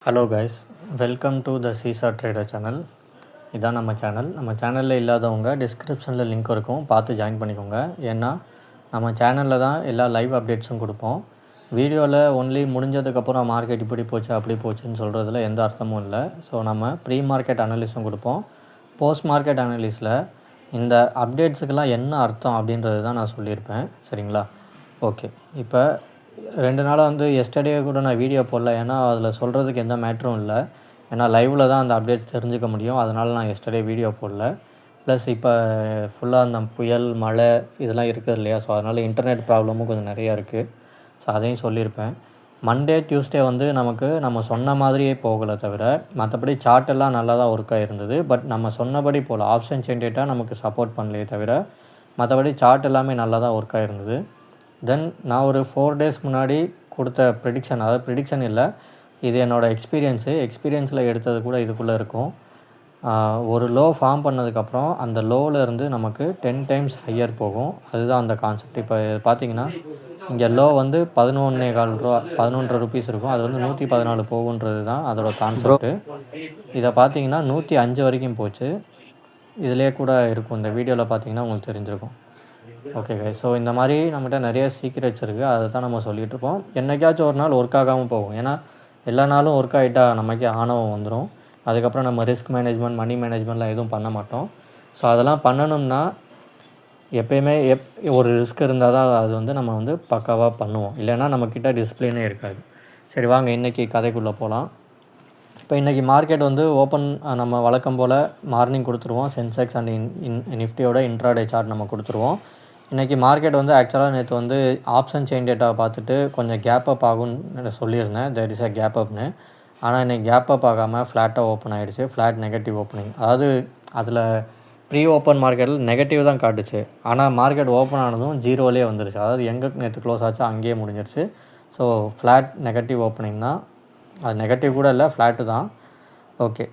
Hello guys, welcome to the seesaw trader channel. இதான் நம்ம சேனலில் இல்லாதவங்க டிஸ்கிரிப்ஷனில் லிங்க் இருக்கும், பார்த்து ஜாயின் பண்ணிக்கோங்க. ஏன்னா நம்ம சேனலில் தான் எல்லா லைவ் அப்டேட்ஸும் கொடுப்போம். வீடியோவில் ஒன்லி முடிஞ்சதுக்கப்புறம் மார்க்கெட் இப்படி போச்சு அப்படி போச்சுன்னு சொல்கிறதுல எந்த அர்த்தமும் இல்லை. ஸோ நம்ம ப்ரீ மார்க்கெட் அனலிஸும் கொடுப்போம். போஸ்ட் மார்க்கெட் அனலிஸில் இந்த அப்டேட்ஸுக்கெல்லாம் என்ன அர்த்தம் அப்படின்றது தான் நான் சொல்லியிருப்பேன். சரிங்களா? ஓகே, இப்போ 2 நாளாக எஸ்டர்டே கூட நான் வீடியோ போடல. ஏன்னா அதில் சொல்கிறதுக்கு எந்த மேட்டரும் இல்லை. ஏன்னா லைவில் தான் அந்த அப்டேட்ஸ் தெரிஞ்சுக்க முடியும். அதனால் நான் எஸ்டர்டே வீடியோ போடல. ப்ளஸ் இப்போ ஃபுல்லாக அந்த புயல் மழை இதெல்லாம் இருக்குது இல்லையா? ஸோ அதனால் இன்டர்நெட் ப்ராப்ளமும் கொஞ்சம் நிறையா இருக்குது. ஸோ அதையும் சொல்லியிருப்பேன். மண்டே டியூஸ்டே நமக்கு நம்ம சொன்ன மாதிரியே போகலை தவிர மற்றபடி சார்ட்டெல்லாம் நல்லா தான் ஒர்க் ஆகிருந்தது. பட் நம்ம சொன்னபடி போல் ஆப்ஷன் செயின் டேட்டா நமக்கு சப்போர்ட் பண்ணலையே தவிர மற்றபடி சார்ட் எல்லாமே நல்லா தான் ஒர்க் ஆகிருந்தது. தென் நான் ஒரு 4 days முன்னாடி கொடுத்த ப்ரிடிக்ஷன், அதாவது ப்ரிடிக்ஷன் இல்லை, இது என்னோடய எக்ஸ்பீரியன்ஸில் எடுத்தது கூட இதுக்குள்ளே இருக்கும். ஒரு லோ ஃபார்ம் பண்ணதுக்கப்புறம் அந்த லோவில் இருந்து நமக்கு 10 times ஹையர் போகும். அதுதான் அந்த கான்செப்ட். இப்போ பார்த்தீங்கன்னா இங்கே லோ 11.25 ரூபீஸ் இருக்கும். அது 114 போகுன்றது தான் அதோட கான்செப்ட்டு. இதை பார்த்தீங்கன்னா 105 வரைக்கும் போச்சு. இதிலே கூட இருக்கும், இந்த வீடியோவில் பார்த்தீங்கன்னா உங்களுக்கு தெரிஞ்சிருக்கும். ஓகே கைஸ், ஸோ இந்த மாதிரி நம்மகிட்ட நிறைய சீக்ரெட்ஸ் இருக்குது. அதை தான் நம்ம சொல்லிகிட்ருப்போம். என்றைக்காச்சும் ஒரு நாள் ஒர்க் ஆகாமல் போகும். ஏன்னா எல்லா நாளும் ஒர்க் ஆகிட்டா நமக்கே ஆணவம் வந்துடும். அதுக்கப்புறம் நம்ம ரிஸ்க் மேனேஜ்மெண்ட், மணி மேனேஜ்மெண்ட்லாம் எதுவும் பண்ண மாட்டோம். ஸோ அதெல்லாம் பண்ணணும்னா எப்போயுமே ஒரு ரிஸ்க் இருந்தால் தான் அது நம்ம பக்காவாக பண்ணுவோம். இல்லைன்னா நம்மக்கிட்ட டிசிப்ளினே இருக்காது. சரி வாங்க இன்றைக்கி கதைக்குள்ளே போகலாம். இப்போ இன்றைக்கி மார்க்கெட் ஓப்பன் நம்ம வழக்கம் போல் மார்னிங் கொடுத்துருவோம். சென்செக்ஸ் அண்ட் நிஃப்டியோட இன்ட்ராடே சார்ட் நம்ம கொடுத்துருவோம். இன்றைக்கி மார்க்கெட் ஆக்சுவலாக நேற்று ஆப்ஷன் செயின் டேட்டாவை பார்த்துட்டு கொஞ்சம் கேப் அப் ஆகும்னு சொல்லியிருந்தேன். தேர் இஸ் அ கேப் அப்னு. ஆனால் இன்றைக்கி கேப் அப் ஆகாமல் ஃப்ளாட்டாக ஓப்பன் ஆகிடுச்சு. Flat negative opening. அதாவது அதில் ப்ரீ ஓப்பன் மார்க்கெட்டில் நெகட்டிவ் தான் காட்டுச்சு. ஆனால் மார்க்கெட் ஓப்பன் ஆனதும் ஜீரோலேயே வந்துருச்சு. அதாவது எங்கே நேற்று க்ளோஸ் ஆச்சோ அங்கேயே முடிஞ்சிருச்சு. ஸோ ஃப்ளாட் நெகட்டிவ் ஓப்பனிங் தான். அது நெகட்டிவ் கூட இல்லை, ஃப்ளாட்டு தான். ஓகே,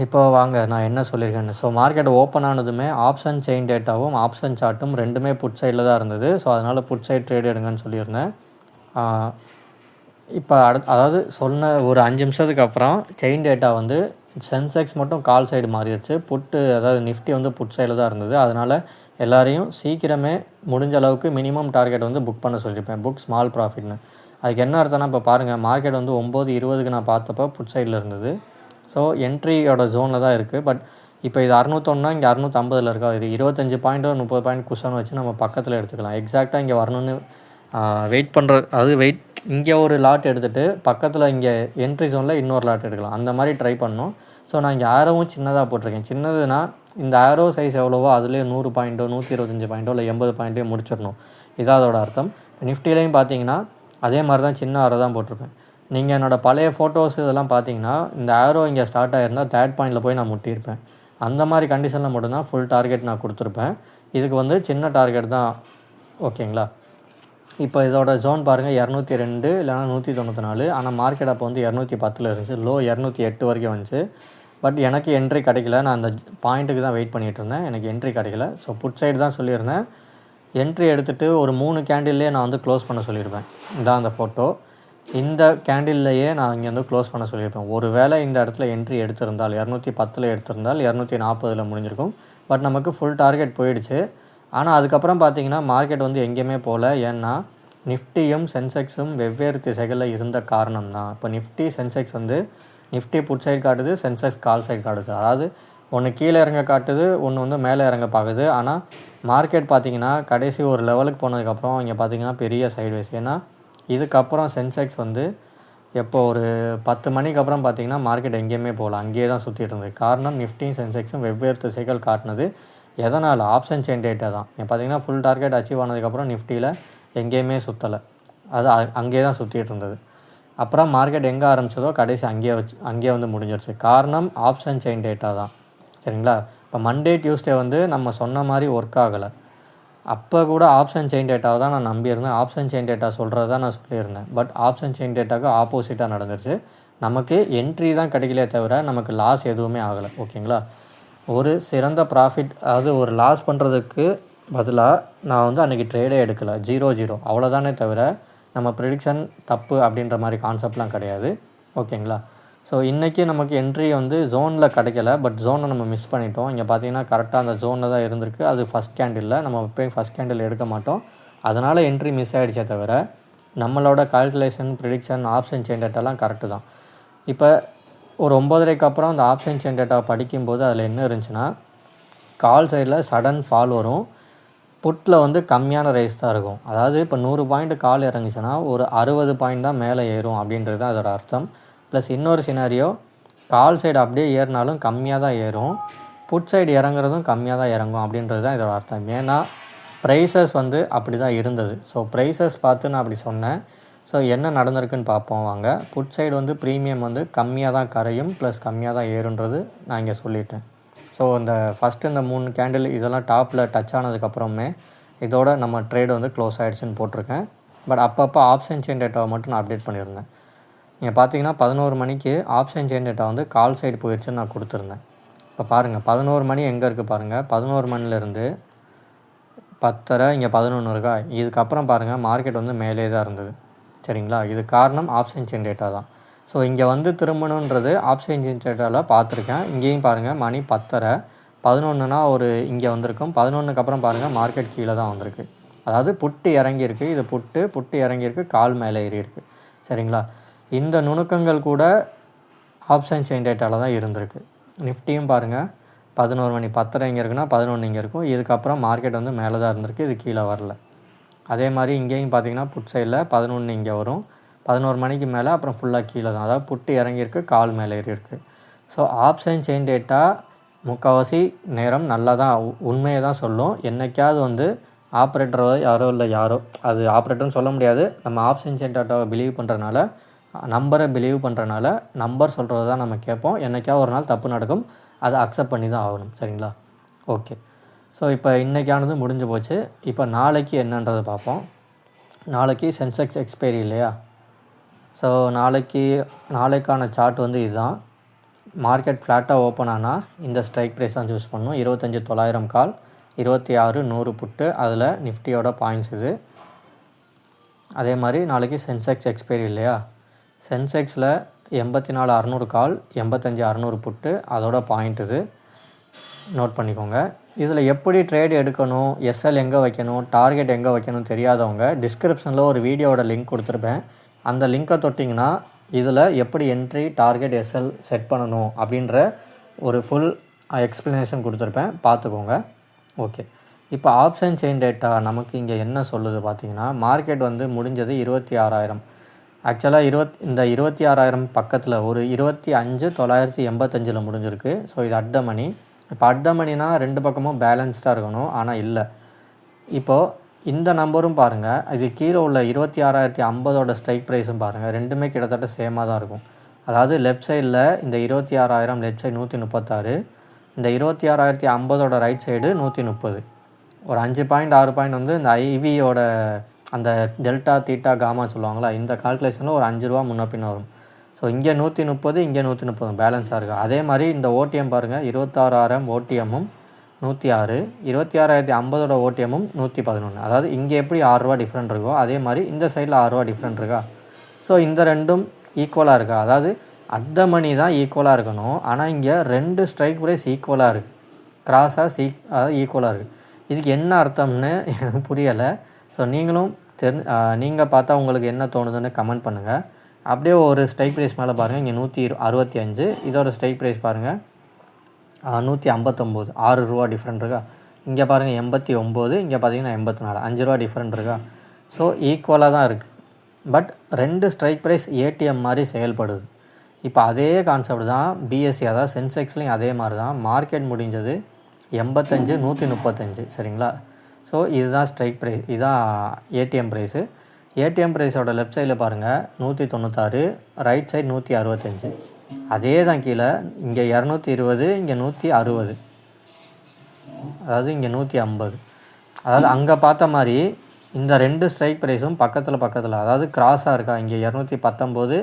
இப்போ வாங்க நான் என்ன சொல்லியிருக்கேன்னு. ஸோ மார்க்கெட் ஓப்பன் ஆனதுமே ஆப்ஷன் செயின் டேட்டாவும் ஆப்ஷன் சார்ட்டும் ரெண்டுமே புட் சைடில் தான் இருந்தது. ஸோ அதனால் புட் சைட் ட்ரேட் எடுங்கன்னு சொல்லியிருந்தேன். இப்போ அதாவது சொன்ன ஒரு 5 நிமிஷத்துக்கு அப்புறம் செயின் டேட்டா சென்செக்ஸ் மட்டும் கால் சைடு மாறிடுச்சு. அதாவது நிஃப்டி புட் சைடில் தான் இருந்தது. அதனால் எல்லாரையும் சீக்கிரமே முடிஞ்ச அளவுக்கு மினிமம் டார்கெட் புக் பண்ண சொல்லியிருப்பேன். புக் ஸ்மால் ப்ராஃபிட்னு. அதுக்கு என்ன அர்த்தம்னா, இப்போ பாருங்கள் மார்க்கெட் 9:20க்கு நான் பார்த்தப்போ புட் சைடில் இருந்தது. ஸோ என்ட்ரியோட ஜோனில் தான் இருக்குது. பட் இப்போ இது 601னா இங்கே 650 இருக்கா? இது 25 பாயிண்ட்டோ 30 பாயிண்ட் குஷன் வச்சு நம்ம பக்கத்தில் எடுத்துக்கலாம். எக்ஸாக்டாக இங்கே வரணும்னு வெயிட் பண்ணுற, அது இங்கே ஒரு லாட் எடுத்துகிட்டு பக்கத்தில் இங்கே என்ட்ரி ஜோனில் இன்னொரு லாட் எடுக்கலாம். அந்த மாதிரி ட்ரை பண்ணணும். ஸோ நான் இங்கே ஆரோவும் சின்னதாக போட்டிருக்கேன். சின்னதுன்னா இந்த ஆரோ சைஸ் எவ்வளவோ அதுலேயே 100 பாயிண்ட்டோ 125 பாயிண்ட்டோ இல்லை 80 பாயிண்ட்டோ முடிச்சிடணும். இதான் அதோட அர்த்தம். நிஃப்டிலையும் பார்த்தீங்கன்னா அதே மாதிரி தான், சின்ன ஆரோ தான் போட்டிருப்பேன். நீங்கள் என்னோடய பழைய ஃபோட்டோஸ் இதெல்லாம் பார்த்தீங்கன்னா இந்த ஆரோ இங்கே ஸ்டார்ட் ஆகிருந்தால் 3rd பாயிண்டில் போய் நான் முட்டியிருப்பேன். அந்த மாதிரி கண்டிஷனில் மட்டும்தான் ஃபுல் டார்கெட் நான் கொடுத்துருப்பேன். இதுக்கு சின்ன டார்கெட் தான். ஓகேங்களா? இப்போ இதோட ஜோன் பாருங்கள் 202 இல்லைனா 194. ஆனால் மார்க்கெட் அப்போ 210 இருந்துச்சு. லோ 208 வரைக்கும் வந்துச்சு. பட் எனக்கு என்ட்ரி கிடைக்கல. நான் அந்த பாயிண்ட்டுக்கு தான் வெயிட் பண்ணிகிட்டு இருந்தேன். எனக்கு என்ட்ரி கிடைக்கல. ஸோ புட் சைடு தான் சொல்லியிருந்தேன். என்ட்ரி எடுத்துகிட்டு ஒரு 3 கேண்டில்லே நான் க்ளோஸ் பண்ண சொல்லியிருப்பேன். இதான் அந்த ஃபோட்டோ. இந்த கேண்டில்லையே நான் இங்கே க்ளோஸ் பண்ண சொல்லியிருப்பேன். ஒரு வேளை இந்த இடத்துல என்ட்ரி எடுத்திருந்தால் 210 எடுத்திருந்தால் 240 முடிஞ்சிருக்கும். பட் நமக்கு ஃபுல் டார்கெட் போயிடுச்சு. ஆனால் அதுக்கப்புறம் பார்த்தீங்கன்னா மார்க்கெட் எங்கேயுமே போகல. ஏன்னா நிஃப்டியும் சென்செக்ஸும் வெவ்வேறு திசைகளில் இருந்த காரணம் தான். இப்போ நிஃப்டி சென்செக்ஸ் நிஃப்டி புட் சைடு காட்டுது, சென்செக்ஸ் கால் சைடு காட்டுது. அதாவது ஒன்று கீழே இறங்க காட்டுது, ஒன்று மேலே இறங்க பார்க்குது. ஆனால் மார்க்கெட் பார்த்திங்கன்னா கடைசி ஒரு லெவலுக்கு போனதுக்கப்புறம் இங்கே பார்த்திங்கன்னா பெரிய சைட்வேஸ். ஏன்னா இதுக்கப்புறம் சென்செக்ஸ் எப்போ ஒரு 10 மணிக்கு அப்புறம் பார்த்திங்கன்னா மார்க்கெட் எங்கேயுமே போகல, அங்கேயே தான் சுற்றிட்டு இருந்தது. காரணம் நிஃப்டியும் சென்செக்ஸும் வெவ்வேறு திசைகள் காட்டினது. எதனால்? ஆப்ஷன் செயின் டேட்டா தான். பார்த்திங்கன்னா ஃபுல் டார்கெட் அச்சீவ் ஆனதுக்கப்புறம் நிஃப்டியில் எங்கேயுமே சுற்றலை, அது அங்கேயே தான் சுற்றிட்டு இருந்தது. அப்புறம் மார்க்கெட் எங்கே ஆரம்பித்ததோ கடைசி அங்கேயே முடிஞ்சிருச்சு. காரணம் ஆப்ஷன் செயின் டேட்டா தான். சரிங்களா? இப்போ மண்டே டியூஸ்டே நம்ம சொன்ன மாதிரி ஒர்க் ஆகலை. அப்போ கூட ஆப்ஷன் செயின் டேட்டாவை தான் நான் நம்பியிருந்தேன். ஆப்ஷன் செயின் டேட்டா சொல்கிறது தான் நான் சொல்லியிருந்தேன். பட் ஆப்ஷன் செயின் டேட்டாவுக்கு ஆப்போசிட்டாக நடந்துருச்சு. நமக்கு என்ட்ரி தான் கிடைக்கலையே தவிர நமக்கு லாஸ் எதுவுமே ஆகலை. ஓகேங்களா? ஒரு சிறந்த ப்ராஃபிட், அதாவது ஒரு லாஸ் பண்ணுறதுக்கு பதிலாக நான் அன்றைக்கி ட்ரேடே எடுக்கலை. 0 அவ்வளோதானே தவிர நம்ம ப்ரிடிக்ஷன் தப்பு அப்படின்ற மாதிரி கான்செப்ட்லாம் கிடையாது. ஓகேங்களா. ஸோ இன்றைக்கி நமக்கு என்ட்ரி வந்து ஜோனில் கிடைக்கல, பட் ஜோனை நம்ம மிஸ் பண்ணிட்டோம். இங்கே பார்த்தீங்கன்னா கரெக்டாக அந்த ஜோனில் தான் இருந்திருக்கு. அது ஃபஸ்ட் கேண்டில், நம்ம எப்போயும் ஃபஸ்ட் கேண்டில் எடுக்க மாட்டோம். அதனால் என்ட்ரி மிஸ் ஆகிடுச்சே தவிர நம்மளோட கால்குலேஷன், ப்ரிடிக்ஷன், ஆப்ஷன் செயின் டேட்டாலாம் கரெக்டு தான். இப்போ ஒரு 9:30க்கு அப்புறம் அந்த ஆப்ஷன் செயின் டேட்டா படிக்கும்போது அதில் என்ன இருந்துச்சுன்னா, கால் சைடில் சடன் ஃபால் வரும், புட்டில் வந்து கம்மியான ரைஸ் தான் இருக்கும். அதாவது இப்போ 100 பாயிண்ட் கால் இறங்குச்சுன்னா ஒரு 60 பாயிண்ட் தான் மேலே ஏறும் அப்படின்றது தான் அதோட அர்த்தம். ப்ளஸ் இன்னொரு சினாரியோ, கால் சைடு அப்படியே ஏறினாலும் கம்மியாக தான் ஏறும், புட் சைடு இறங்குறதும் கம்மியாக தான் இறங்கும் அப்படின்றது தான் இதோட அர்த்தம். ஏன்னா ப்ரைஸஸ் வந்து அப்படி தான் இருந்தது. ஸோ ப்ரைஸஸ் பார்த்து நான் அப்படி சொன்னேன். ஸோ என்ன நடந்திருக்குன்னு பார்ப்போம் வாங்க. புட் சைடு வந்து ப்ரீமியம் வந்து கம்மியாக தான் கரையும், ப்ளஸ் கம்மியாக தான் ஏறுன்றது நான் இங்கே சொல்லிட்டேன். ஸோ இந்த ஃபஸ்ட்டு இந்த 3 கேண்டில் இதெல்லாம் டாப்பில் டச் ஆனதுக்கப்புறமே இதோட நம்ம ட்ரேடு வந்து க்ளோஸ் ஆகிடுச்சின்னு போட்டிருக்கேன். பட் அப்பப்போ ஆப்ஷன் செயின் டேட்டாவை மட்டும் நான் அப்டேட் பண்ணியிருந்தேன். நீங்கள் பார்த்தீங்கன்னா 11 மணிக்கு ஆப்ஷன் செயின் டேட்டா வந்து கால் சைடு போயிடுச்சுன்னு நான் கொடுத்துருந்தேன். இப்போ பாருங்கள் 11 மணி எங்கே இருக்குது பாருங்கள். 11 மணிலேருந்து 10:30 இங்கே 11 இருக்கா. இதுக்கப்புறம் பாருங்கள் மார்க்கெட் வந்து மேலே தான் இருந்தது. சரிங்களா. இது காரணம் ஆப்ஷன் செயின் டேட்டா தான். ஸோ இங்கே வந்து திரும்பணுன்றது ஆப்ஷன் செயின் டேட்டாவில் பார்த்துருக்கேன். இங்கேயும் பாருங்கள் மணி 10:30, 11னா ஒரு இங்கே வந்திருக்கும். 11க்கு அப்புறம் பாருங்கள் மார்க்கெட் கீழே தான் வந்திருக்கு. அதாவது புட்டு இறங்கியிருக்கு. இது புட்டு இறங்கியிருக்கு, கால் மேலே ஏறி இருக்குது. சரிங்களா. இந்த நுணுக்கங்கள் கூட ஆப்ஷன் செயின் டேட்டாவில் தான் இருந்திருக்கு. நிஃப்டியும் பாருங்கள் 11 மணி 10:30 இங்கே இருக்குன்னா 11 இங்கே இருக்கும். இதுக்கப்புறம் மார்க்கெட் வந்து மேலே தான் இருந்திருக்கு, இது கீழே வரல. அதே மாதிரி இங்கேயும் பார்த்தீங்கன்னா புட் சைடில் 11 இங்கே வரும், 11 மணிக்கு மேலே அப்புறம் ஃபுல்லாக கீழே தான். அதாவது புட்டு இறங்கியிருக்கு, கால் மேலே ஏறி இருக்குது. ஸோ ஆப்ஷன் செயின் டேட்டா முக்கால்வாசி நேரம் நல்லா தான் உண்மையை தான் சொல்லும். என்றைக்காவது வந்து ஆப்ரேட்டரோ யாரோ அது ஆப்ரேட்டர்னு சொல்ல முடியாது. நம்ம ஆப்ஷன் செயின் டேட்டாவை பிலீவ் பண்ணுறதுனால, நம்பரை பிலீவ் பண்ணுறதுனால நம்பர் சொல்கிறது தான் நம்ம கேட்போம். என்றைக்காவது ஒரு நாள் தப்பு நடக்கும், அதை அக்செப்ட் பண்ணி தான் ஆகணும். சரிங்களா. ஓகே. ஸோ இப்போ இன்றைக்கானது முடிஞ்சு போச்சு. இப்போ நாளைக்கு என்னன்றதை பார்ப்போம். நாளைக்கு சென்செக்ஸ் எக்ஸ்பைரி இல்லையா. ஸோ நாளைக்கான சார்ட் வந்து இதுதான். மார்க்கெட் ஃப்ளாட்டாக ஓப்பன் ஆனால் இந்த ஸ்ட்ரைக் ப்ரைஸ் தான் சூஸ் பண்ணணும். 25,900 கால், 26,100 புட்டு, அதில் நிஃப்டியோட பாயிண்ட்ஸ் இது. அதே மாதிரி நாளைக்கு சென்செக்ஸ் எக்ஸ்பைரி இல்லையா. சென்செக்ஸில் 84,600 கால், 85,600 புட்டு, அதோட பாயிண்ட் இது நோட் பண்ணிக்கோங்க. இதில் எப்படி ட்ரேட் எடுக்கணும், எஸ்எல் எங்கே வைக்கணும், டார்கெட் எங்கே வைக்கணும் தெரியாதவங்க டிஸ்கிரிப்ஷனில் ஒரு வீடியோவோட லிங்க் கொடுத்துருப்பேன். அந்த லிங்க்கை தொட்டிங்கன்னா இதில் எப்படி என்ட்ரி, டார்கெட், எஸ்எல் செட் பண்ணணும் அப்படின்ற ஒரு ஃபுல் எக்ஸ்ப்ளனேஷன் கொடுத்துருப்பேன், பார்த்துக்கோங்க. ஓகே. இப்போ ஆப்ஷன் செயின் டேட்டா நமக்கு இங்கே என்ன சொல்லுது பார்த்தீங்கன்னா, மார்க்கெட் வந்து முடிஞ்சது 26,000. ஆக்சுவலாக இந்த 26,000 பக்கத்தில் ஒரு 25,985 முடிஞ்சிருக்கு. ஸோ இது அட் த மணி. இப்போ அட் த மணினா 2 பக்கமும் பேலன்ஸ்டாக இருக்கணும், ஆனால் இல்லை. இப்போது இந்த நம்பரும் பாருங்கள், இது கீழே உள்ள 26,050 ஸ்ட்ரைக் ப்ரைஸும் பாருங்கள், ரெண்டுமே கிட்டத்தட்ட சேமாக தான் இருக்கும். அதாவது லெஃப்ட் சைடில் இந்த 26,000 லெஃப்ட் சைடு 136, இந்த 26,050 ரைட் சைடு 130. ஒரு 5 பாயிண்ட் 6 பாயிண்ட் வந்து இந்த ஐவியோட அந்த டெல்டா தீட்டா காமா சொல்லுவாங்களா, இந்த கால்குலேஷனில் ஒரு 5 ரூபா முன்ன பின்ன வரும். ஸோ இங்கே 130, இங்கே 130 பேலன்ஸாக இருக்குது. அதே மாதிரி இந்த ஓடிஎம் பாருங்கள், 26,000 ஓடிஎம்மும் 106, 26,050 ஓடிஎம்மும் 111. அதாவது இங்கே எப்படி 6 ரூபா டிஃப்ரெண்ட் இருக்கோ அதே மாதிரி இந்த சைடில் 6 ரூபா டிஃப்ரெண்ட் இருக்கா. ஸோ இந்த ரெண்டும் ஈக்குவலாக இருக்கா. அதாவது அட் த மணி தான் ஈக்குவலாக இருக்கணும், ஆனால் இங்கே 2 ஸ்ட்ரைக் ப்ரைஸ் ஈக்குவலாக இருக்குது, கிராஸாக அதாவது ஈக்குவலாக இருக்குது. இதுக்கு என்ன அர்த்தம்னு எனக்கு புரியலை. ஸோ நீங்களும் நீங்கள் பார்த்தா உங்களுக்கு என்ன தோணுதுன்னு கமெண்ட் பண்ணுங்கள். அப்படியே ஒரு ஸ்ட்ரைக் ப்ரைஸ் மேலே பாருங்கள், இங்கே 165, இதோட ஸ்ட்ரைக் ப்ரைஸ் பாருங்கள் 159, 6 ரூபா டிஃப்ரெண்ட் இருக்கா. இங்கே பாருங்கள் 89, இங்கே பார்த்தீங்கன்னா 84, 5 ரூபா டிஃப்ரெண்ட் இருக்கா. ஸோ ஈக்குவலாக தான் இருக்குது. பட் 2 ஸ்ட்ரைக் ப்ரைஸ் ஏடிஎம் மாதிரி செயல்படுது. இப்போ அதே கான்செப்ட் தான் பிஎஸ்சி, அதாவது சென்செக்ஸ்லேயும் அதே மாதிரி தான். மார்க்கெட் முடிஞ்சது 85, 135. சரிங்களா. ஸோ இதுதான் ஸ்ட்ரைக் ப்ரைஸ், இதுதான் ஏடிஎம் ப்ரைஸு. ஏடிஎம் ப்ரைஸோட லெஃப்ட் சைடில் பாருங்கள் 196, ரைட் சைடு 165. அதே தான் கீழே இங்கே 220, இங்கே 160, அதாவது இங்கே 150. அதாவது அங்கே பார்த்த மாதிரி இந்த 2 ஸ்ட்ரைக் ப்ரைஸும் பக்கத்தில் அதாவது கிராஸாக இருக்கா. இங்கே 219,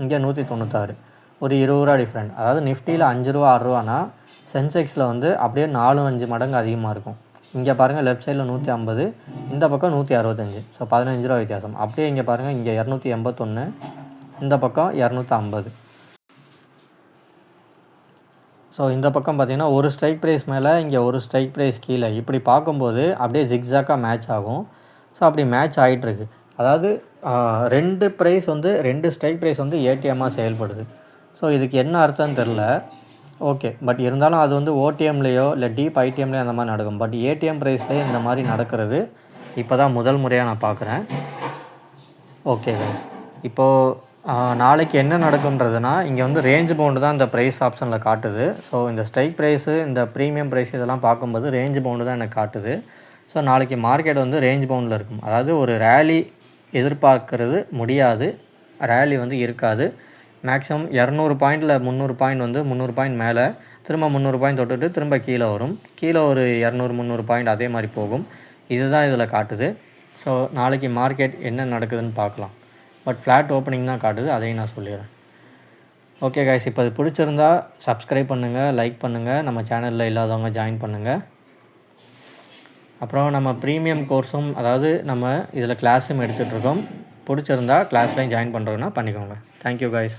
இங்கே 196, ஒரு 20 ரூபா டிஃப்ரெண்ட். அதாவது நிஃப்டியில் 5 ரூபா 6 ரூபானா சென்செக்ஸில் வந்து அப்படியே 4-5 மடங்கு அதிகமாக இருக்கும். இங்கே பாருங்கள் லெஃப்ட் சைடில் 150, இந்த பக்கம் 165. ஸோ 15 ரூபா வித்தியாசம். அப்படியே இங்கே பாருங்கள், இங்கே 281, இந்த பக்கம் 250. ஸோ இந்த பக்கம் பார்த்திங்கன்னா ஒரு ஸ்ட்ரைக் ப்ரைஸ் மேலே, இங்கே ஒரு ஸ்ட்ரைக் ப்ரைஸ் கீழே, இப்படி பார்க்கும்போது அப்படியே ஜிக்ஸாக்காக மேட்ச் ஆகும். ஸோ அப்படி மேட்ச் ஆகிட்டுருக்கு. அதாவது 2 ப்ரைஸ் வந்து 2 ஸ்ட்ரைக் ப்ரைஸ் வந்து ஏடிஎம்மாக செயல்படுது. ஸோ இதுக்கு என்ன அர்த்தம்னு தெரில. ஓகே, பட் இருந்தாலும் அது வந்து ஓடிஎம்லேயோ இல்லை டீப் ஐடிஎம்லேயோ அந்த மாதிரி நடக்கும். பட் ஏடிஎம் ப்ரைஸ்லேயே இந்த மாதிரி நடக்கிறது இப்போ தான் முதல் முறையாக நான் பார்க்குறேன். ஓகே, இப்போது நாளைக்கு என்ன நடக்கும்ன்றதுனா, இங்கே வந்து ரேஞ்ச் பவுண்டு தான் இந்த ப்ரைஸ் ஆப்ஷனில் காட்டுது. ஸோ இந்த ஸ்ட்ரைக் ப்ரைஸு, இந்த ப்ரீமியம் ப்ரைஸ் இதெல்லாம் பார்க்கும்போது ரேஞ்ச் பவுண்டு தான் எனக்கு காட்டுது. ஸோ நாளைக்கு மார்க்கெட் வந்து ரேஞ்ச் பவுண்டில் இருக்கும். அதாவது ஒரு ரேலி எதிர்பார்க்கறது முடியாது, ரேலி வந்து இருக்காது. மேக்ஸிமம் 200 பாயிண்டில் 300 பாயிண்ட் வந்து 300 பாயிண்ட் மேலே, திரும்ப 300 பாயிண்ட் தொட்டுட்டு திரும்ப கீழே வரும். கீழே ஒரு 200 300 பாயிண்ட் அதே மாதிரி போகும். இதுதான் இதில் காட்டுது. ஸோ நாளைக்கு மார்க்கெட் என்ன நடக்குதுன்னு பார்க்கலாம். பட் ஃப்ளாட் ஓப்பனிங் தான் காட்டுது, அதையும் நான் சொல்லிடுறேன். ஓகே கைஸ், இப்போ அது பிடிச்சிருந்தா சப்ஸ்கிரைப் பண்ணுங்கள், லைக் பண்ணுங்கள், நம்ம சேனலில் இல்லாதவங்க ஜாயின் பண்ணுங்கள். அப்புறம் நம்ம ப்ரீமியம் கோர்ஸும், அதாவது நம்ம இதில் கிளாஸும் எடுத்துகிட்ருக்கோம். பிடிச்சிருந்தா கிளாஸ்லையும் ஜாயின் பண்ணுறோன்னா பண்ணிக்கோங்க. Thank you guys.